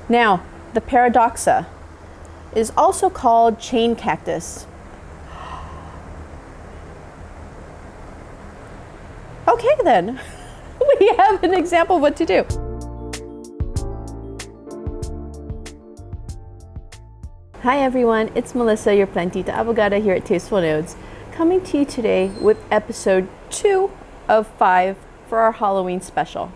Now, the Paradoxa is also called chain cactus. Okay then, we have an example of what to do. Hi everyone, it's Melissa, your plantita abogada here at Tasteful Nodes, coming to you today with episode 2 of 5 for our Halloween special.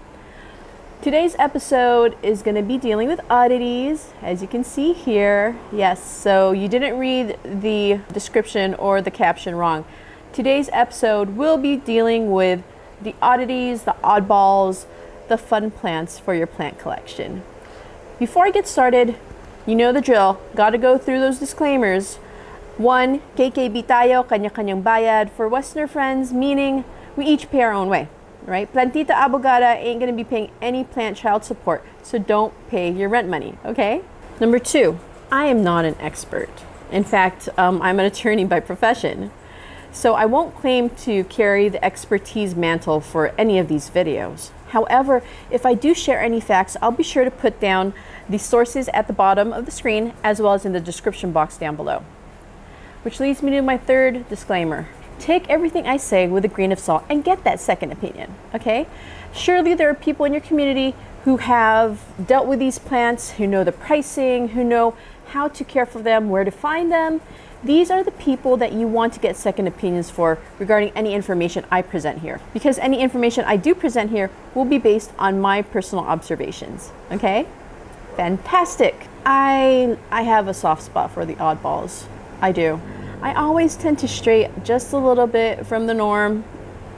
Today's episode is going to be dealing with oddities, as you can see here. Yes, so you didn't read the description or the caption wrong. Today's episode will be dealing with the oddities, the oddballs, the fun plants for your plant collection. Before I get started, you know the drill. Gotta go through those disclaimers. 1, KKB tayo, kanya-kanyang bayad. For Westerner friends, meaning we each pay our own way. Right? Plantita abogada ain't going to be paying any plant child support, so don't pay your rent money, okay? Number 2, I am not an expert. In fact, I'm an attorney by profession. So I won't claim to carry the expertise mantle for any of these videos. However, if I do share any facts, I'll be sure to put down the sources at the bottom of the screen as well as in the description box down below. Which leads me to my third disclaimer. Take everything I say with a grain of salt and get that second opinion, okay? Surely there are people in your community who have dealt with these plants, who know the pricing, who know how to care for them, where to find them. These are the people that you want to get second opinions for regarding any information I present here. Because any information I do present here will be based on my personal observations, okay? Fantastic. I have a soft spot for the oddballs. I do. I always tend to stray just a little bit from the norm.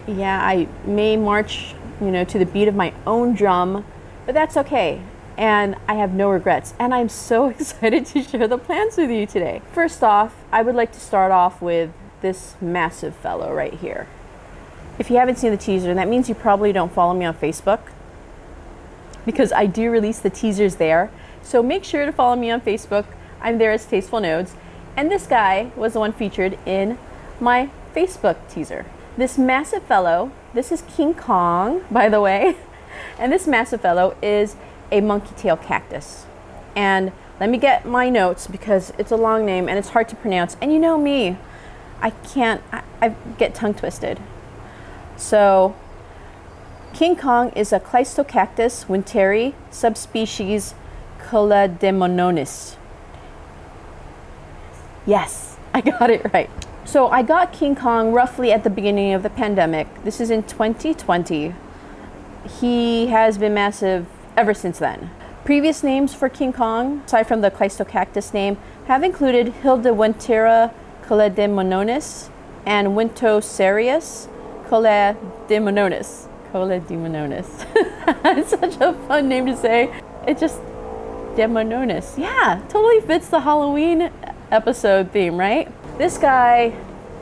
Yeah, I may march, to the beat of my own drum, but that's okay. And I have no regrets. And I'm so excited to share the plants with you today. First off, I would like to start off with this massive fellow right here. If you haven't seen the teaser, that means you probably don't follow me on Facebook, because I do release the teasers there. So make sure to follow me on Facebook. I'm there as Tasteful Nodes. And this guy was the one featured in my Facebook teaser. This massive fellow, this is King Kong, by the way. And this massive fellow is a monkey tail cactus. And let me get my notes because it's a long name and it's hard to pronounce. And you know me, I get tongue twisted. So King Kong is a Cleistocactus winteri, subspecies colademononis. Yes, I got it right. So I got King Kong roughly at the beginning of the pandemic. This is in 2020. He has been massive ever since then. Previous names for King Kong, aside from the Cleistocactus name, have included Hildewintera colademononis and Wintoserius colademononis. Colademononis. It's such a fun name to say. It just, demononis. Yeah, totally fits the Halloween episode theme, right? This guy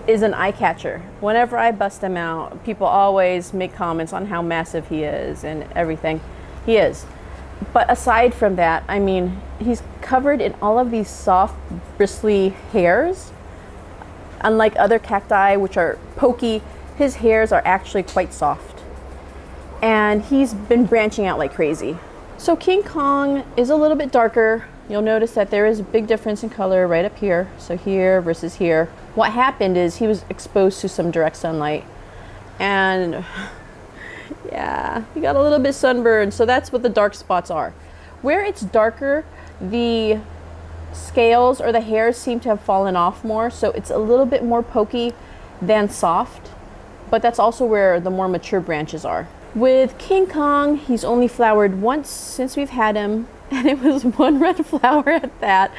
is an eye catcher. Whenever I bust him out, people always make comments on how massive he is and everything. He is. But aside from that, I mean, he's covered in all of these soft, bristly hairs. Unlike other cacti, which are pokey, his hairs are actually quite soft. And he's been branching out like crazy. So King Kong is a little bit darker. You'll notice that there is a big difference in color right up here. So here versus here. What happened is he was exposed to some direct sunlight. And yeah, he got a little bit sunburned. So that's what the dark spots are. Where it's darker, the scales or the hairs seem to have fallen off more. So it's a little bit more pokey than soft. But that's also where the more mature branches are. With King Kong, he's only flowered once since we've had him. And it was one red flower at that.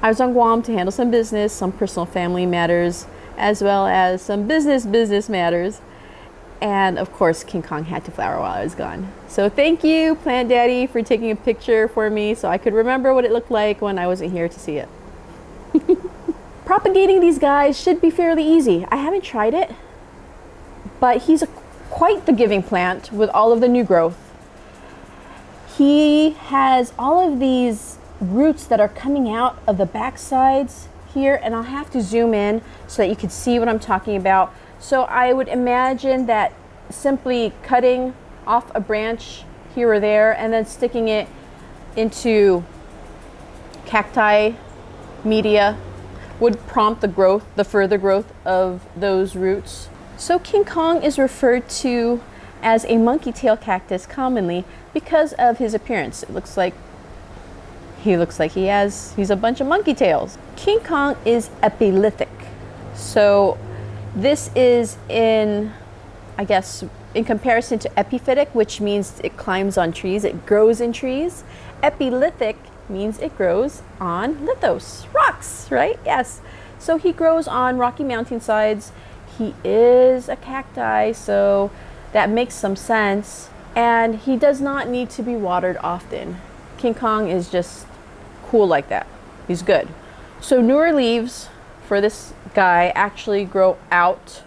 I was on Guam to handle some business, some personal family matters, as well as some business matters. And of course, King Kong had to flower while I was gone. So thank you, Plant Daddy, for taking a picture for me so I could remember what it looked like when I wasn't here to see it. Propagating these guys should be fairly easy. I haven't tried it, but he's quite the giving plant with all of the new growth. He has all of these roots that are coming out of the back sides here, and I'll have to zoom in so that you can see what I'm talking about. So I would imagine that simply cutting off a branch here or there and then sticking it into cacti media would prompt the further growth of those roots. So King Kong is referred to as a monkey tail cactus commonly because of his appearance. It looks like he's a bunch of monkey tails. King Kong is epilithic. So this is in comparison to epiphytic, which means it climbs on trees, it grows in trees. Epilithic means it grows on lithos, rocks, right? Yes. So he grows on rocky mountainsides. He is a cacti, so that makes some sense. And he does not need to be watered often. King Kong is just cool like that. He's good. So newer leaves for this guy actually grow out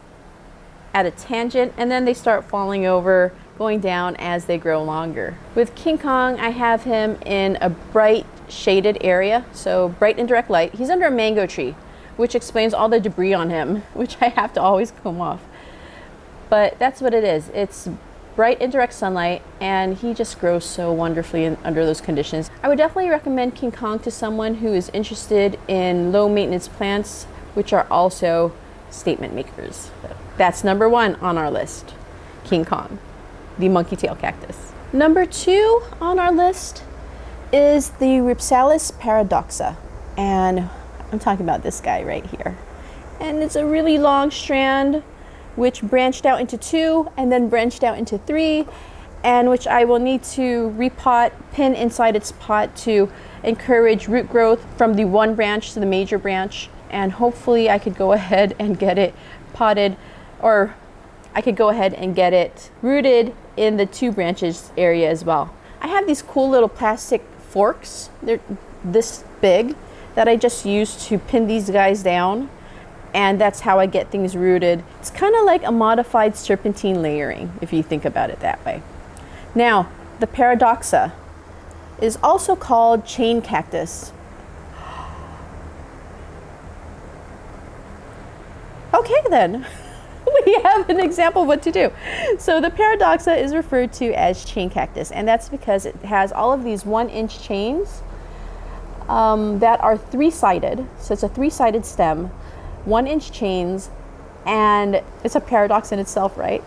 at a tangent, and then they start falling over, going down as they grow longer. With King Kong, I have him in a bright shaded area, so bright indirect light. He's under a mango tree, which explains all the debris on him, which I have to always comb off. But that's what it is. It's bright indirect sunlight, and he just grows so wonderfully under those conditions. I would definitely recommend King Kong to someone who is interested in low maintenance plants, which are also statement makers. That's number 1 on our list, King Kong, the monkey tail cactus. Number 2 on our list is the Rhipsalis paradoxa, and I'm talking about this guy right here. And it's a really long strand which branched out into 2 and then branched out into 3, and which I will need to repot, pin inside its pot to encourage root growth from the one branch to the major branch. And hopefully I could go ahead and get it potted, or I could go ahead and get it rooted in the 2 branches area as well. I have these cool little plastic forks, they're this big, that I just use to pin these guys down, and that's how I get things rooted. It's kind of like a modified serpentine layering, if you think about it that way. Now, the Paradoxa is also called chain cactus. Okay then, we have an example of what to do. So the Paradoxa is referred to as chain cactus, and that's because it has all of these 1-inch chains that are 3-sided. So it's a 3-sided stem, 1-inch chains, and it's a paradox in itself, right?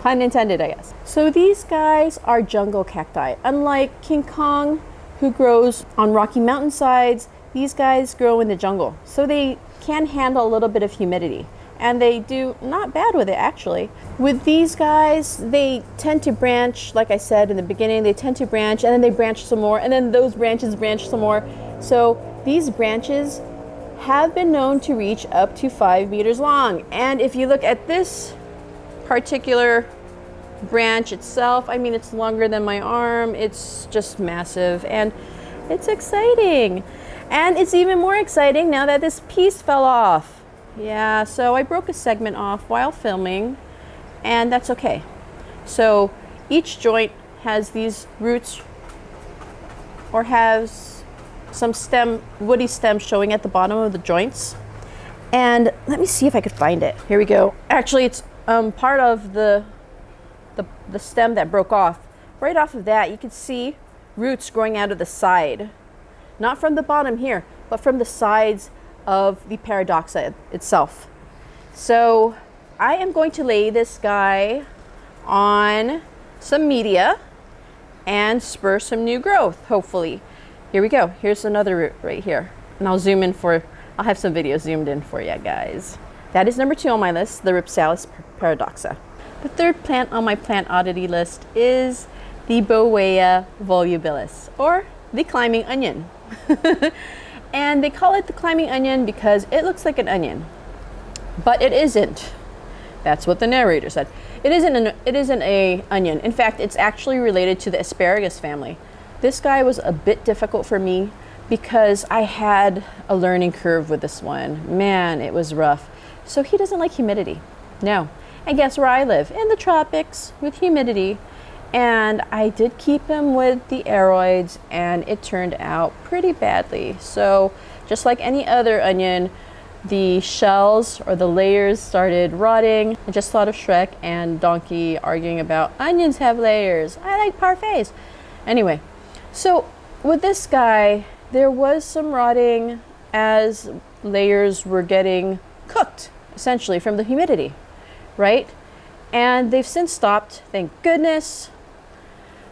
Pun intended, I guess. So these guys are jungle cacti. Unlike King Kong, who grows on rocky mountainsides, these guys grow in the jungle. So they can handle a little bit of humidity, and they do not bad with it actually. With these guys, they tend to branch, like I said in the beginning, they tend to branch, and then they branch some more, and then those branches branch some more. So these branches have been known to reach up to 5 meters long. And if you look at this particular branch itself, I mean, it's longer than my arm. It's just massive, and it's exciting. And it's even more exciting now that this piece fell off. Yeah, so I broke a segment off while filming, and that's okay. So each joint has these roots, or has some woody stems showing at the bottom of the joints. And let me see if I could find it. Here we go. Actually, it's part of the stem that broke off. Right off of that, you can see roots growing out of the side. Not from the bottom here, but from the sides of the Paradoxa itself. So I am going to lay this guy on some media and spur some new growth, hopefully. Here we go. Here's another root right here. And I'll have some videos zoomed in for you guys. That is number 2 on my list, the Rhipsalis paradoxa. The 3rd plant on my plant oddity list is the Boweia volubilis, or the climbing onion. And they call it the climbing onion because it looks like an onion, but it isn't. That's what the narrator said. It isn't a onion. In fact, it's actually related to the asparagus family. This guy was a bit difficult for me because I had a learning curve with this one. Man, it was rough. So he doesn't like humidity. No. And guess where I live? In the tropics with humidity. And I did keep him with the aroids, and it turned out pretty badly. So just like any other onion, the shells or the layers started rotting. I just thought of Shrek and Donkey arguing about onions have layers. I like parfaits. Anyway, so with this guy, there was some rotting as layers were getting cooked, essentially, from the humidity, right? And they've since stopped, thank goodness.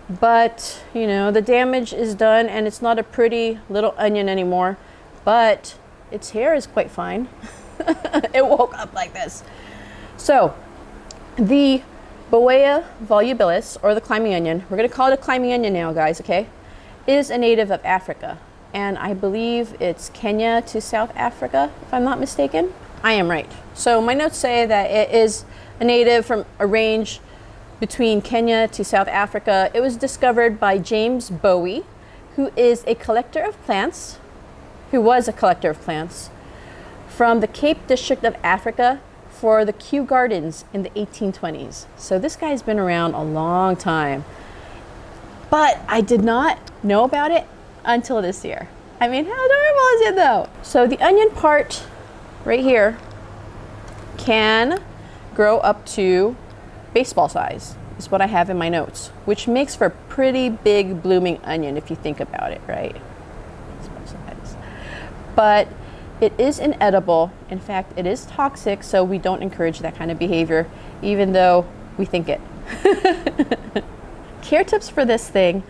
But, you know, the damage is done and it's not a pretty little onion anymore, but its hair is quite fine. It woke up like this. So, the Boweia volubilis, or the climbing onion, we're going to call it a climbing onion now, guys, okay, is a native of Africa. And I believe it's Kenya to South Africa, if I'm not mistaken. I am right. So my notes say that it is a native from a range between Kenya to South Africa. It was discovered by James Bowie, who was a collector of plants from the Cape District of Africa for the Kew Gardens in the 1820s. So this guy's been around a long time. But I did not know about it until this year. I mean, how adorable is it though? So the onion part right here can grow up to baseball size, is what I have in my notes, which makes for a pretty big blooming onion if you think about it, right? Baseball size. But it is inedible. In fact, it is toxic, so we don't encourage that kind of behavior, even though we think it. Care tips for this thing,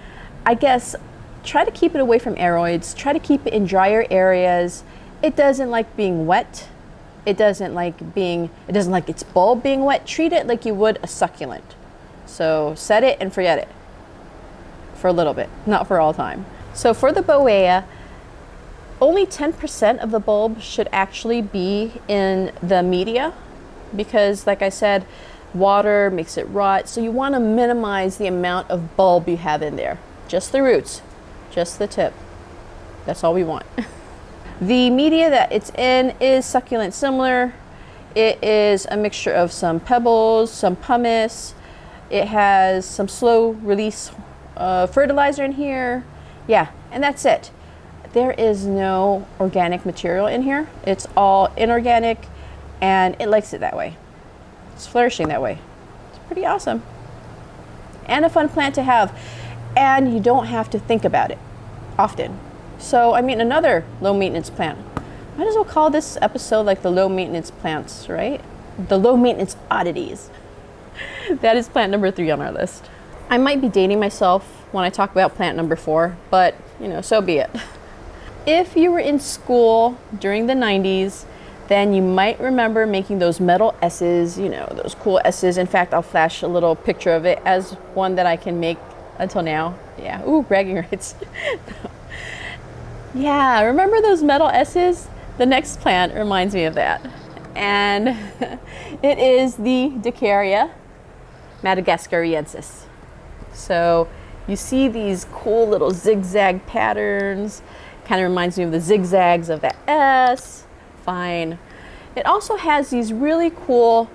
I guess, try to keep it away from aeroids, try to keep it in drier areas. It doesn't like being wet. It doesn't like its bulb being wet. Treat it like you would a succulent. So set it and forget it for a little bit, not for all time. So for the Boweia, only 10% of the bulb should actually be in the media because, like I said, water makes it rot. So you want to minimize the amount of bulb you have in there. Just the roots, just the tip. That's all we want. The media that it's in is succulent similar. It is a mixture of some pebbles, some pumice. It has some slow release fertilizer in here. Yeah, and that's it. There is no organic material in here. It's all inorganic and it likes it that way. It's flourishing that way. It's pretty awesome. And a fun plant to have. And you don't have to think about it often. So, I mean, another low maintenance plant. Might as well call this episode like the low maintenance plants, right? The low maintenance oddities. That is plant number 3 on our list. I might be dating myself when I talk about plant number 4, but you know, so be it. If you were in school during the 90s, then you might remember making those metal S's, you know, those cool S's. In fact, I'll flash a little picture of it as one that I can make until now. Yeah, ooh, bragging rights. Yeah, remember those metal S's? The next plant reminds me of that. And it is the Decarya Madagascariensis. So you see these cool little zigzag patterns. Kind of reminds me of the zigzags of that S. Fine. It also has these really cool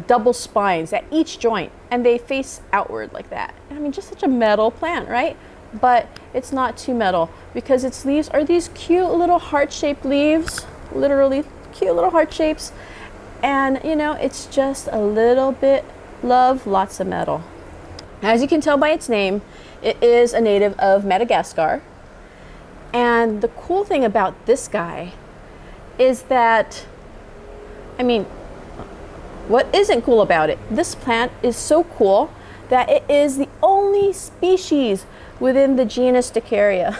double spines at each joint, and they face outward like that. I mean, just such a metal plant, right? But it's not too metal because its leaves are these cute little heart-shaped leaves, literally cute little heart shapes. And you know, it's just a little bit love, lots of metal. As you can tell by its name, it is a native of Madagascar. And the cool thing about this guy is that, I mean, what isn't cool about it? This plant is so cool that it is the only species within the genus Decarya.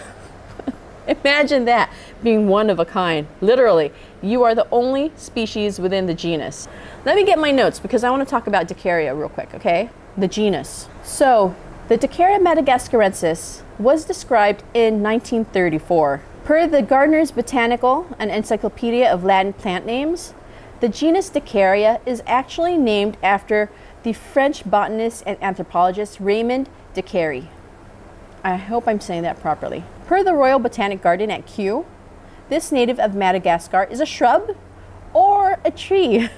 Imagine that, being one of a kind. Literally, you are the only species within the genus. Let me get my notes because I want to talk about Decarya real quick, okay? The genus. So, the Decarya Madagascariensis was described in 1934. Per the Gardner's Botanical, an encyclopedia of Latin plant names, the genus Decarya is actually named after the French botanist and anthropologist Raymond Decarry. I hope I'm saying that properly. Per the Royal Botanic Garden at Kew, this native of Madagascar is a shrub or a tree.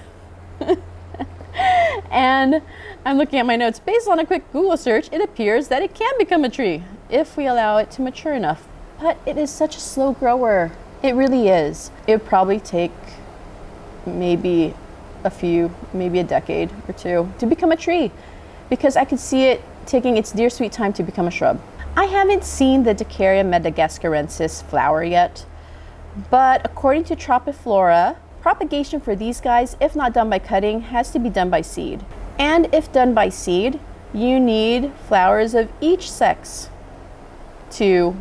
And I'm looking at my notes. Based on a quick Google search, it appears that it can become a tree if we allow it to mature enough. But it is such a slow grower. It really is. It would probably take maybe maybe a decade or two to become a tree, because I could see it taking its dear sweet time to become a shrub. I haven't seen the Decarya Madagascariensis flower yet, but according to Tropiflora, propagation for these guys, if not done by cutting, has to be done by seed. And if done by seed, you need flowers of each sex to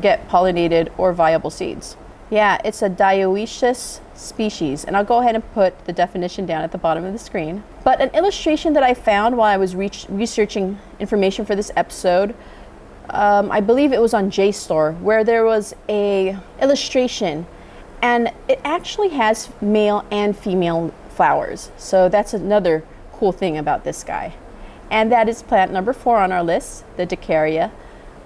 get pollinated or viable seeds. Yeah, it's a dioecious species, and I'll go ahead and put the definition down at the bottom of the screen. But an illustration that I found while I was researching information for this episode, I believe it was on JSTOR, where there was a illustration, and it actually has male and female flowers. So that's another cool thing about this guy. And that is plant number 4 on our list, the Decarya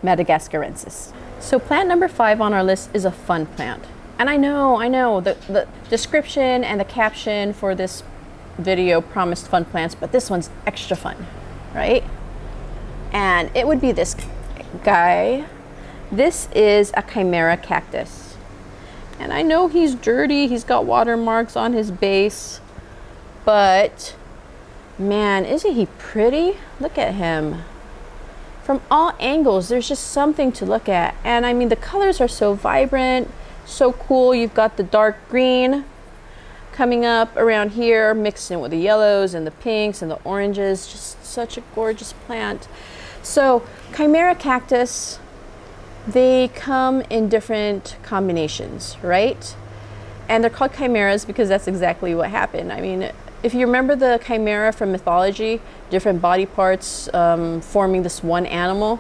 Madagascariensis. So plant number 5 on our list is a fun plant. And I know, the description and the caption for this video promised fun plants, but this one's extra fun, right? And it would be this guy. This is a Chimera Cactus. And I know he's dirty, he's got watermarks on his base, but man, isn't he pretty? Look at him. From all angles, there's just something to look at. And I mean, the colors are so vibrant, so cool. You've got the dark green coming up around here, mixed in with the yellows and the pinks and the oranges. Just such a gorgeous plant. So Chimera Cactus, they come in different combinations, right? And they're called chimeras because that's exactly what happened. I mean, if you remember the chimera from mythology, different body parts forming this one animal,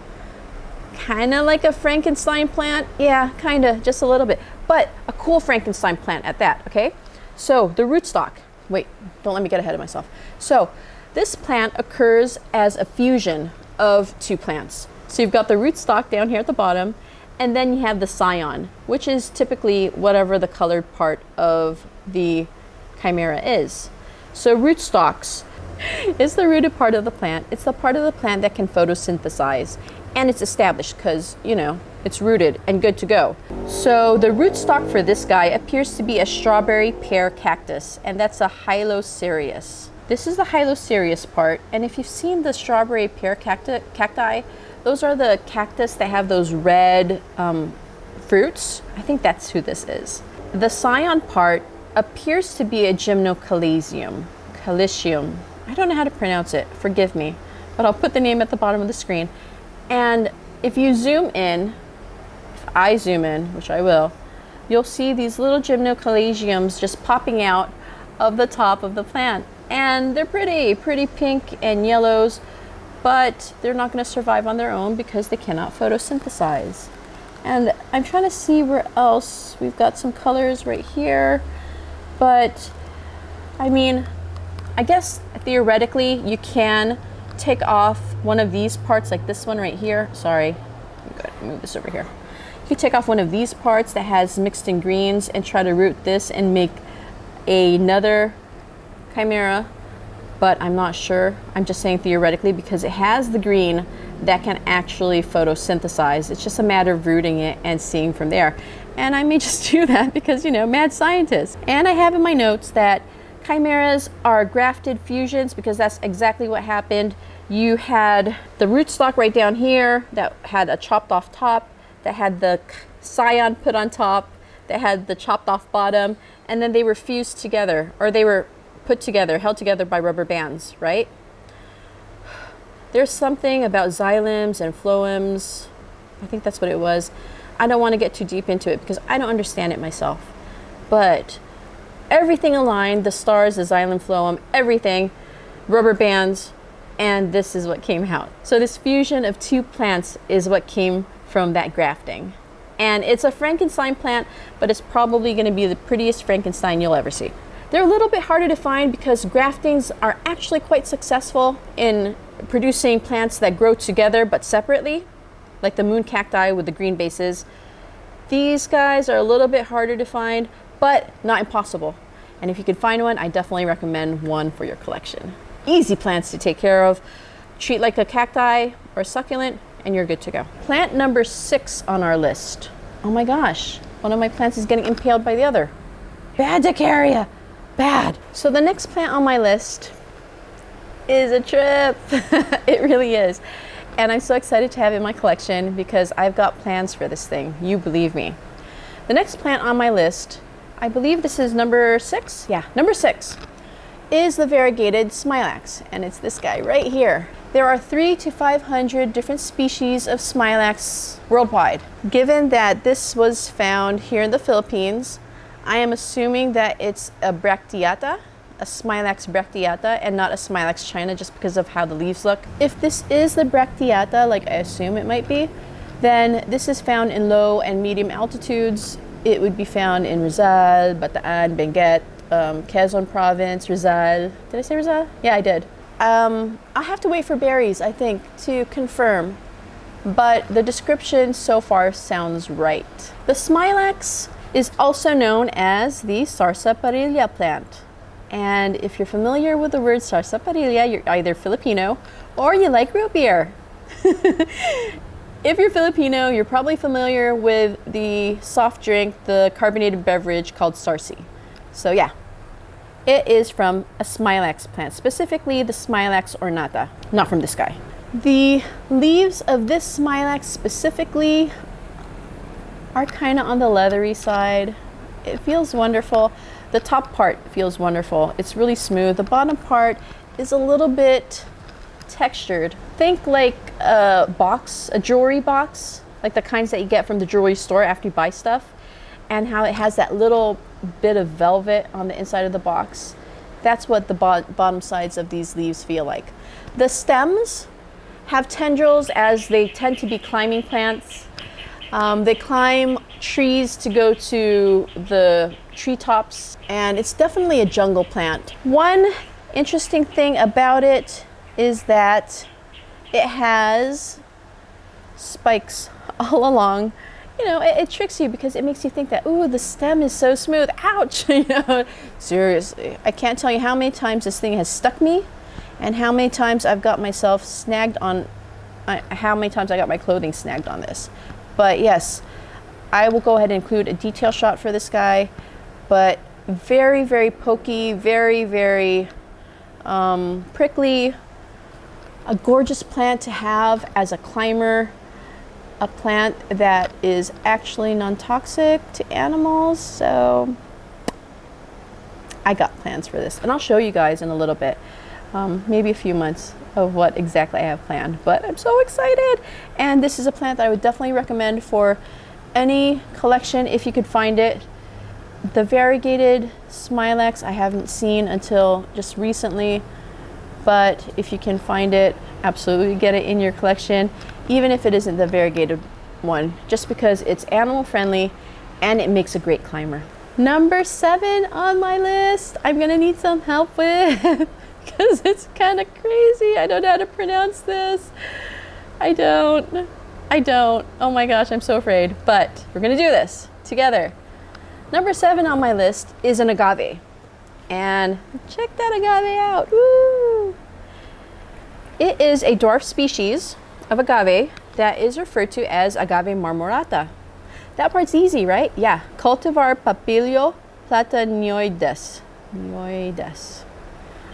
kind of like a Frankenstein plant. Yeah, kind of, just a little bit, but a cool Frankenstein plant at that, okay? So the rootstock, wait, don't let me get ahead of myself. So this plant occurs as a fusion of 2 plants. So you've got the rootstock down here at the bottom, and then you have the scion, which is typically whatever the colored part of the chimera is. So rootstocks is the rooted part of the plant. It's the part of the plant that can photosynthesize, and it's established because, you know, it's rooted and good to go. So the rootstock for this guy appears to be a strawberry pear cactus, and that's a Hylocereus. This is the Hylocereus part, and if you've seen the strawberry pear cacti, those are the cactus that have those red fruits. I think that's who this is. The scion part appears to be a Gymnocalycium. I don't know how to pronounce it, forgive me, but I'll put the name at the bottom of the screen. And if you zoom in, if I zoom in, which I will, you'll see these little Gymnocalyciums just popping out of the top of the plant. And they're pretty pink and yellows, but they're not going to survive on their own because they cannot photosynthesize. And I'm trying to see where else. We've got some colors right here, but I mean, I guess theoretically you can take off one of these parts, like this one right here. Sorry, I'm going to move this over here. You take off one of these parts that has mixed in greens and try to root this and make another chimera, but I'm not sure. I'm just saying theoretically because it has the green that can actually photosynthesize. It's just a matter of rooting it and seeing from there. And I may just do that because, you know, mad scientist. And I have in my notes that chimeras are grafted fusions because that's exactly what happened. You had the rootstock right down here that had a chopped off top, that had the scion put on top, that had the chopped off bottom, and then they were fused together, or they were put together, held together by rubber bands, right? There's something about xylems and phloems. I think that's what it was. I don't want to get too deep into it because I don't understand it myself. But everything aligned, the stars, the xylem, phloem, everything, rubber bands, and this is what came out. So this fusion of 2 plants is what came from that grafting. And it's a Frankenstein plant, but it's probably going to be the prettiest Frankenstein you'll ever see. They're a little bit harder to find because graftings are actually quite successful in producing plants that grow together but separately, like the moon cacti with the green bases. These guys are a little bit harder to find, but not impossible. And if you can find one, I definitely recommend one for your collection. Easy plants to take care of. Treat like a cacti or a succulent, and you're good to go. Plant number 6 on our list. Oh my gosh, one of my plants is getting impaled by the other. Bad Decarya. Bad. So the next plant on my list is a trip. It really is. and I'm so excited to have it in my collection because I've got plans for this thing, you believe me. The next plant on my list, I believe this is number 6. Yeah, number 6 is the Variegated Smilax, and it's this guy right here. There are 300 to 500 different species of Smilax worldwide. Given that this was found here in the Philippines, I am assuming that it's a bracteata, a Smilax bracteata, and not a Smilax China, just because of how the leaves look. If this is the bracteata, like I assume it might be, then this is found in low and medium altitudes. It would be found in Rizal, Bataan, Benguet, Quezon Province, Rizal. Did I say Rizal? Yeah, I did. I'll have to wait for berries, I think, to confirm. But the description so far sounds right. The Smilax is also known as the sarsaparilla plant. And if you're familiar with the word sarsaparilla, you're either Filipino or you like root beer. If you're Filipino, you're probably familiar with the soft drink, the carbonated beverage called Sarsi. So yeah, it is from a Smilax plant, specifically the Smilax ornata, not from this guy. The leaves of this Smilax specifically are kind of on the leathery side. It feels wonderful. The top part feels wonderful. It's really smooth. The bottom part is a little bit textured. Think like a box, a jewelry box, like the kinds that you get from the jewelry store after you buy stuff, and how it has that little bit of velvet on the inside of the box. That's what the bottom sides of these leaves feel like. The stems have tendrils, as they tend to be climbing plants. They climb trees to go to the treetops, and it's definitely a jungle plant. One interesting thing about it is that it has spikes all along. You know, it tricks you because it makes you think that, ooh, the stem is so smooth. Ouch! You know, seriously, I can't tell you how many times this thing has stuck me, and how many times I've got myself snagged on. How many times I got my clothing snagged on this. But yes, I will go ahead and include a detail shot for this guy. But very, very pokey, very, very prickly. A gorgeous plant to have as a climber. A plant that is actually non-toxic to animals. So I got plans for this, and I'll show you guys in a little bit, maybe a few months, of what exactly I have planned. But I'm so excited, and this is a plant that I would definitely recommend for any collection if you could find it. The Variegated Smilax I haven't seen until just recently, but if you can find it, absolutely get it in your collection, even if it isn't the variegated one, just because it's animal friendly and it makes a great climber. Number 7 on my list, I'm gonna need some help with because it's kind of crazy. I don't know how to pronounce this. I don't. Oh my gosh, I'm so afraid, but we're gonna do this together. Number 7 on my list is an agave. And check that agave out. Woo! It is a dwarf species of agave that is referred to as Agave Marmorata. That part's easy, right? Yeah. Cultivar Papilio Platanioïdes.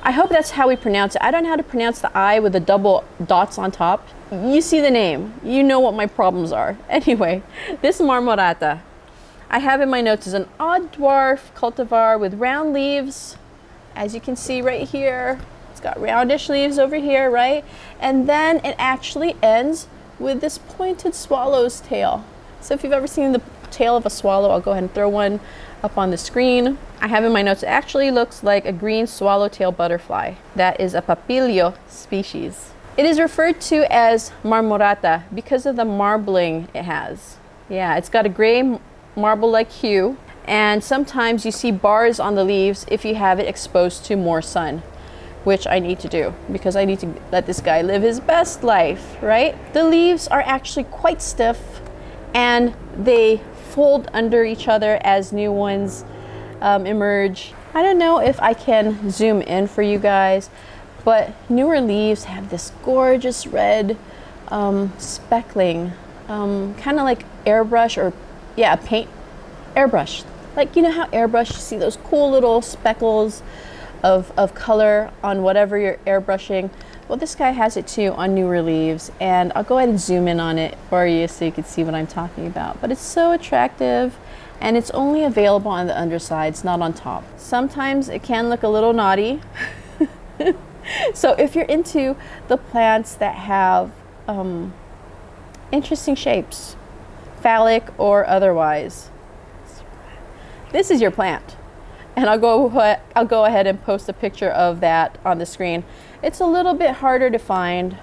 I hope that's how we pronounce it. I don't know how to pronounce the I with the double dots on top. You see the name. You know what my problems are. Anyway, this Marmorata, I have in my notes, is an odd dwarf cultivar with round leaves, as you can see right here. It's got roundish leaves over here, right? And then it actually ends with this pointed swallow's tail. So if you've ever seen the tail of a swallow, I'll go ahead and throw one up on the screen. I have in my notes, it actually looks like a green swallowtail butterfly. That is a Papilio species. It is referred to as Marmorata because of the marbling it has. Yeah, it's got a gray marble-like hue, and sometimes you see bars on the leaves if you have it exposed to more sun, which I need to do because I need to let this guy live his best life, right? The leaves are actually quite stiff, and they fold under each other as new ones emerge. I don't know if I can zoom in for you guys, but newer leaves have this gorgeous red speckling, kind of like airbrush, or yeah, a paint airbrush. Like, you know how airbrush, you see those cool little speckles of color on whatever you're airbrushing? Well, this guy has it too on newer leaves, and I'll go ahead and zoom in on it for you so you can see what I'm talking about. But it's so attractive, and it's only available on the undersides, not on top. Sometimes it can look a little naughty. So if you're into the plants that have interesting shapes, phallic or otherwise, this is your plant. And I'll go ahead and post a picture of that on the screen. It's a little bit harder to find,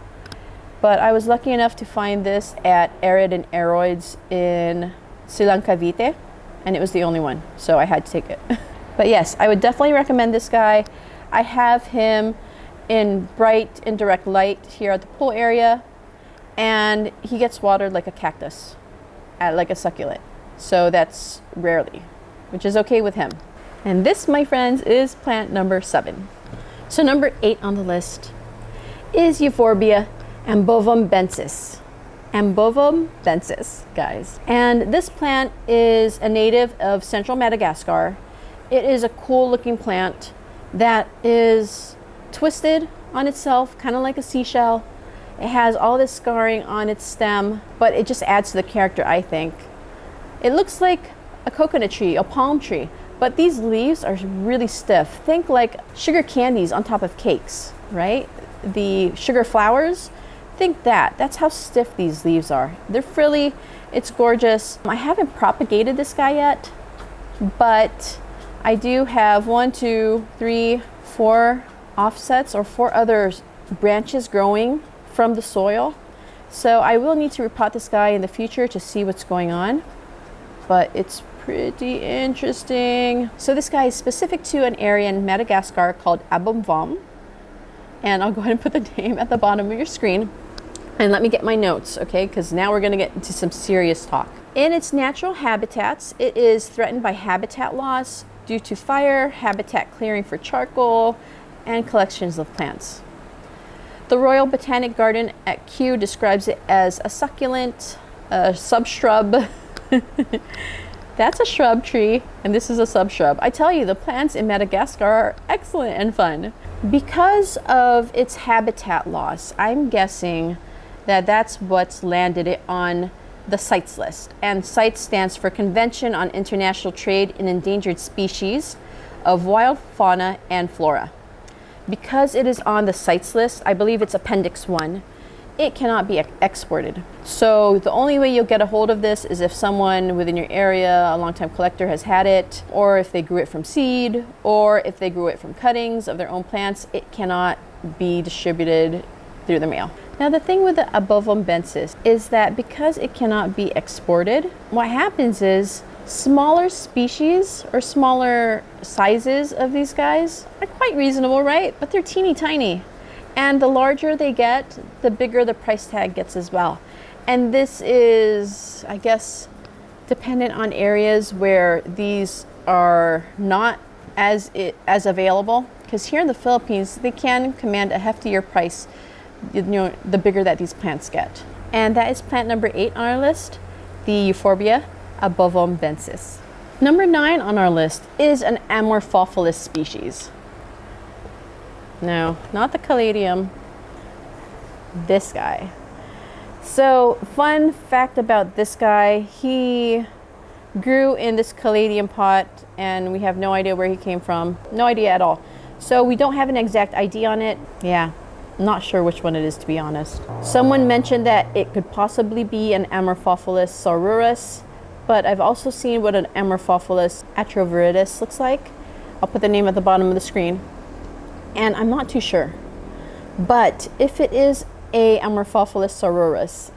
but I was lucky enough to find this at Arid and Aroids in Sri Lanka Vite, and it was the only one, so I had to take it. But yes, I would definitely recommend this guy. I have him in bright indirect light here at the pool area, and he gets watered like a cactus, like a succulent. So that's rarely, which is okay with him. And this, my friends, is plant number 7. So number 8 on the list is Euphorbia ambovombensis. Ambovombensis, guys. And this plant is a native of central Madagascar. It is a cool looking plant that is twisted on itself, kind of like a seashell. It has all this scarring on its stem, but it just adds to the character, I think. It looks like a coconut tree, a palm tree, but these leaves are really stiff. Think like sugar candies on top of cakes, right? The sugar flowers, think that. That's how stiff these leaves are. They're frilly, it's gorgeous. I haven't propagated this guy yet, but I do have 1, 2, 3, 4 offsets or 4 other branches growing from the soil. So I will need to repot this guy in the future to see what's going on, but it's pretty interesting. So this guy is specific to an area in Madagascar called Ambovombensis, and I'll go ahead and put the name at the bottom of your screen. And let me get my notes, okay? Because now we're going to get into some serious talk. In its natural habitats, it is threatened by habitat loss due to fire, habitat clearing for charcoal, and collections of plants. The Royal Botanic Garden at Kew describes it as a succulent, subshrub. That's a shrub tree, and this is a subshrub. I tell you, the plants in Madagascar are excellent and fun. Because of its habitat loss, I'm guessing that that's what's landed it on the CITES list. And CITES stands for Convention on International Trade in Endangered Species of Wild Fauna and Flora. Because it is on the CITES list, I believe it's Appendix 1, it cannot be exported. So the only way you'll get a hold of this is if someone within your area, a longtime collector, has had it, or if they grew it from seed, or if they grew it from cuttings of their own plants. It cannot be distributed through the mail. Now the thing with the ambovombensis is that because it cannot be exported, what happens is smaller species or smaller sizes of these guys are quite reasonable, right? But they're teeny tiny. And the larger they get, the bigger the price tag gets as well. And this is, I guess, dependent on areas where these are not as available. Because here in the Philippines, they can command a heftier price, you know, the bigger that these plants get. And that is plant number 8 on our list, the Euphorbia ambovombensis. Number 9 on our list is an Amorphophallus species. No, not the caladium, this guy. So, fun fact about this guy, he grew in this caladium pot and we have no idea where he came from. No idea at all. So we don't have an exact ID on it. Yeah, not sure which one it is, to be honest. Someone mentioned that it could possibly be an Amorphophallus saururus, but I've also seen what an Amorphophallus atroviridis looks like. I'll put the name at the bottom of the screen. And I'm not too sure. But if it is a Amorphophallus saururus,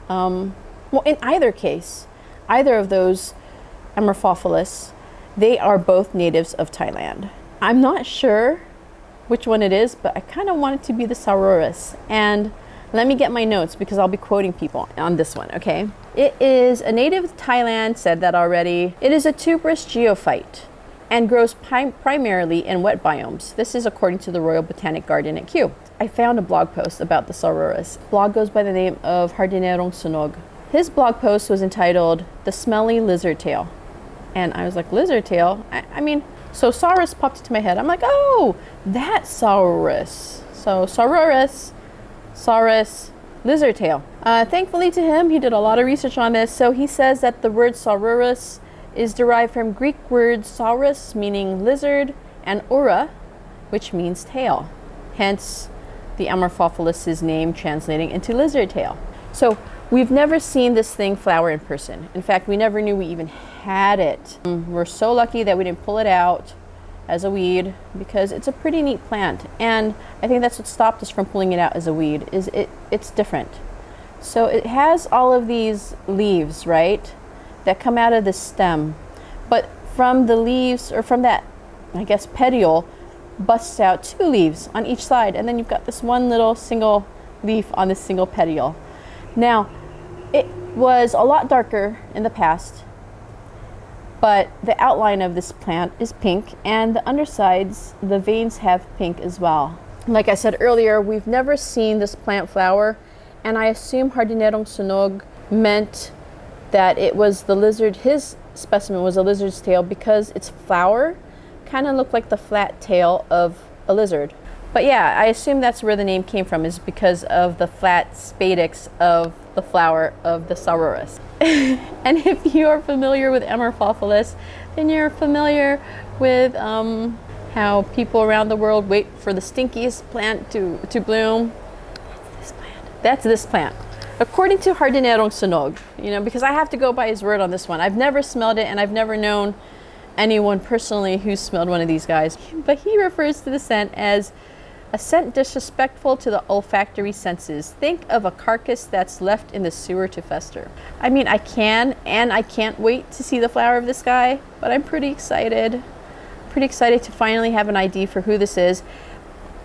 well, in either case, either of those Amorphophallus, they are both natives of Thailand. I'm not sure which one it is, but I kind of want it to be the saururus. And let me get my notes because I'll be quoting people on this one, okay? It is a native of Thailand, said that already. It is a tuberous geophyte and grows primarily in wet biomes. This is according to the Royal Botanic Garden at Kew. I found a blog post about the saururus. The blog goes by the name of Hardinerong Sunog. His blog post was entitled The Smelly Lizard Tail. And I was like, lizard tail? I mean, so saurus popped into my head. I'm like, oh, that saurus. So saururus, saurus lizard tail. Thankfully to him, he did a lot of research on this. So he says that the word saururus is derived from Greek word saurus, meaning lizard, and ura, which means tail. Hence the Amorphophallus' name translating into lizard tail. So we've never seen this thing flower in person. In fact, we never knew we even had it. We're so lucky that we didn't pull it out as a weed, because it's a pretty neat plant. And I think that's what stopped us from pulling it out as a weed, is it's different. So it has all of these leaves, right, that come out of the stem. But from the leaves, or from that, I guess, petiole, busts out 2 leaves on each side. And then you've got this one little single leaf on this single petiole. Now, it was a lot darker in the past, but the outline of this plant is pink, and the undersides, the veins have pink as well. Like I said earlier, we've never seen this plant flower, and I assume Hardinerong sunog meant that it was the lizard, his specimen was a lizard's tail, because its flower kind of looked like the flat tail of a lizard. But yeah, I assume that's where the name came from, is because of the flat spadix of the flower of the saururus. And if you are familiar with Amorphophallus, then you're familiar with how people around the world wait for the stinkiest plant to bloom. That's this plant. That's this plant. According to Hardinerong sunog, you know, because I have to go by his word on this one. I've never smelled it, and I've never known anyone personally who smelled one of these guys. But he refers to the scent as a scent disrespectful to the olfactory senses. Think of a carcass that's left in the sewer to fester. I mean, I can't wait to see the flower of this guy, but I'm pretty excited. Pretty excited to finally have an ID for who this is.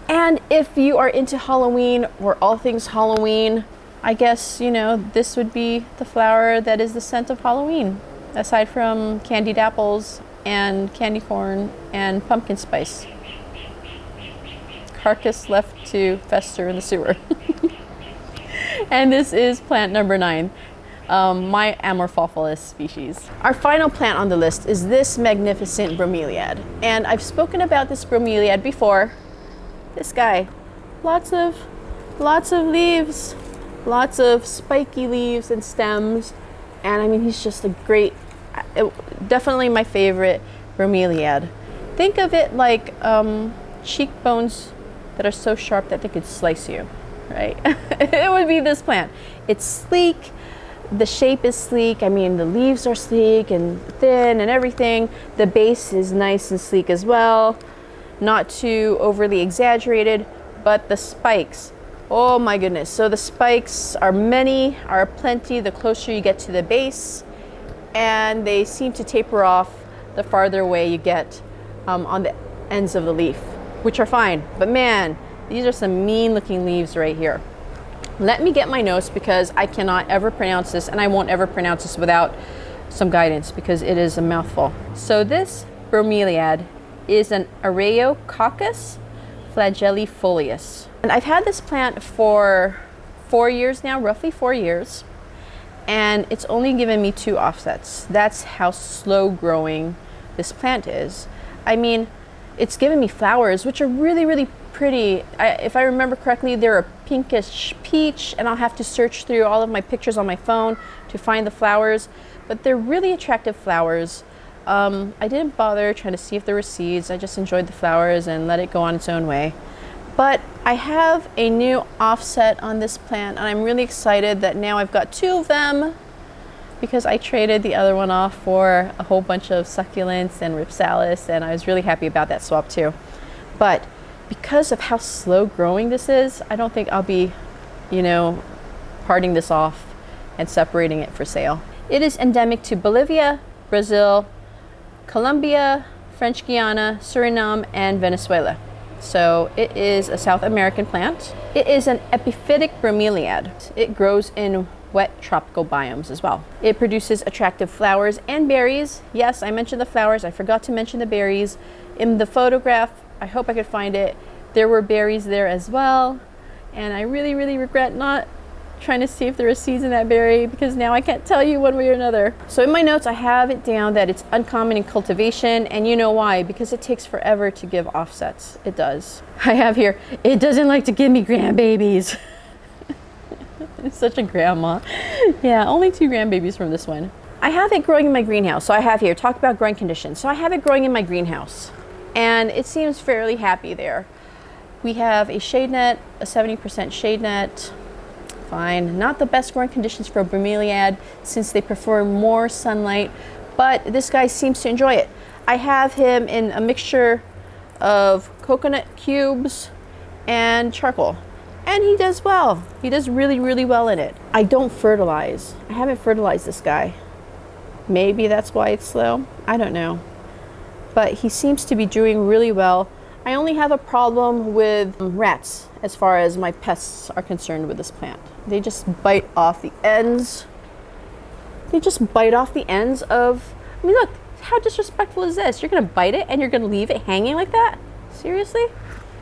And if you are into Halloween, or all things Halloween, I guess, you know, this would be the flower that is the scent of Halloween, aside from candied apples and candy corn and pumpkin spice. Carcass left to fester in the sewer. And this is plant number 9, my Amorphophallus species. Our final plant on the list is this magnificent bromeliad. And I've spoken about this bromeliad before. This guy, lots of leaves, lots of spiky leaves and stems. And I mean, he's just a great, definitely my favorite bromeliad. Think of it like cheekbones that are so sharp that they could slice you, right? It would be this plant. It's sleek, the shape is sleek. I mean, the leaves are sleek and thin and everything. The base is nice and sleek as well, not too overly exaggerated, but the spikes, oh my goodness. So the spikes are plenty the closer you get to the base, and they seem to taper off the farther away you get on the ends of the leaf, which are fine. But man, these are some mean looking leaves right here. Let me get my notes, because I cannot ever pronounce this, and I won't ever pronounce this without some guidance, because it is a mouthful. So this bromeliad is an Araeococcus flagellifolius. And I've had this plant for 4 years now, roughly 4 years, and it's only given me 2 offsets. That's how slow growing this plant is. I mean, it's given me flowers, which are really, really pretty. If I remember correctly, they're a pinkish peach, and I'll have to search through all of my pictures on my phone to find the flowers, but they're really attractive flowers. I didn't bother trying to see if there were seeds. I just enjoyed the flowers and let it go on its own way. But I have a new offset on this plant, and I'm really excited that now I've got 2 of them, because I traded the other one off for a whole bunch of succulents and Rhipsalis, and I was really happy about that swap too. But because of how slow growing this is, I don't think I'll be, you know, parting this off and separating it for sale. It is endemic to Bolivia, Brazil, Colombia, French Guiana, Suriname, and Venezuela. So it is a South American plant. It is an epiphytic bromeliad. It grows in wet tropical biomes as well. It produces attractive flowers and berries. Yes, I mentioned the flowers. I forgot to mention the berries. In the photograph, I hope I could find it, there were berries there as well. And I really, really regret not trying to see if there are seeds in that berry, because now I can't tell you one way or another. So in my notes, I have it down that it's uncommon in cultivation, and you know why? Because it takes forever to give offsets. It does. I have here, it doesn't like to give me grandbabies. Such a grandma. Yeah, only 2 grandbabies from this one. I have it growing in my greenhouse. So I have here, talk about growing conditions. So I have it growing in my greenhouse and it seems fairly happy there. We have a shade net, a 70% shade net. Fine. Not the best growing conditions for a bromeliad since they prefer more sunlight, but this guy seems to enjoy it. I have him in a mixture of coconut cubes and charcoal. And he does well. He does really, really well in it. I don't fertilize. I haven't fertilized this guy. Maybe that's why it's slow. I don't know. But he seems to be doing really well. I only have a problem with rats as far as my pests are concerned with this plant. They just bite off the ends. They just bite off the ends of, I mean, look, how disrespectful is this? You're gonna bite it and you're gonna leave it hanging like that? Seriously?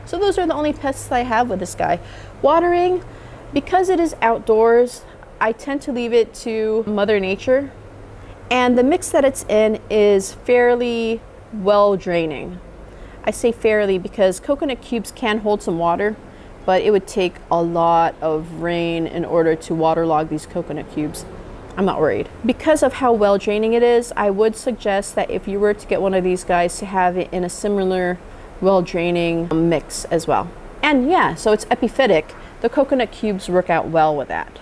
So those are the only pests that I have with this guy. Watering, because it is outdoors, I tend to leave it to Mother Nature. And the mix that it's in is fairly well draining. I say fairly because coconut cubes can hold some water, but it would take a lot of rain in order to waterlog these coconut cubes. I'm not worried. Because of how well draining it is, I would suggest that if you were to get one of these guys, to have it in a similar well draining mix as well. And yeah, so it's epiphytic. The coconut cubes work out well with that.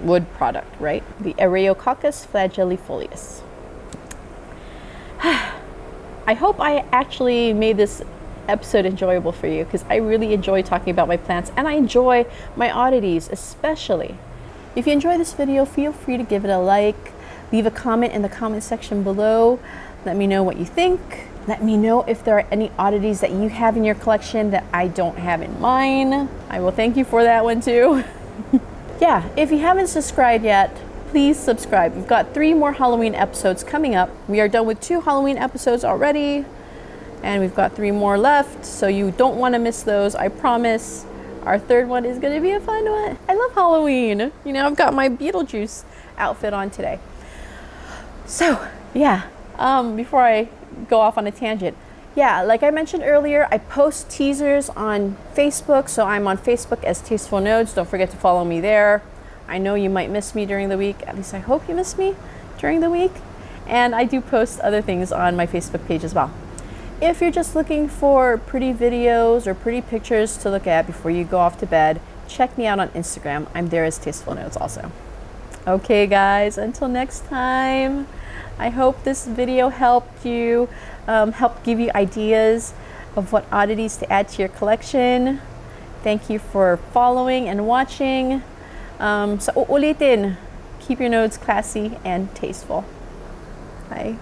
Wood product, right? The Araeococcus flagellifolius. I hope I actually made this episode enjoyable for you because I really enjoy talking about my plants and I enjoy my oddities especially. If you enjoy this video, feel free to give it a like, leave a comment in the comment section below. Let me know what you think. Let me know if there are any oddities that you have in your collection that I don't have in mine. I will thank you for that one too. Yeah, if you haven't subscribed yet, please subscribe. We've got 3 more Halloween episodes coming up. We are done with 2 Halloween episodes already, and we've got 3 more left, so you don't want to miss those, I promise. Our 3rd one is going to be a fun one. I love Halloween. You know, I've got my Beetlejuice outfit on today. So, yeah, before I go off on a tangent, yeah, like I mentioned earlier, I post teasers on Facebook, so I'm on Facebook as Tasteful Nodes. Don't forget to follow me there. I know you might miss me during the week. At least I hope you miss me during the week. And I do post other things on my Facebook page as well. If you're just looking for pretty videos or pretty pictures to look at before you go off to bed, check me out on Instagram. I'm there as Tasteful Nodes also. Okay guys, until next time, I hope this video helped you, helped give you ideas of what oddities to add to your collection. Thank you for following and watching. Sa uulitin, keep your nodes classy and tasteful. Bye.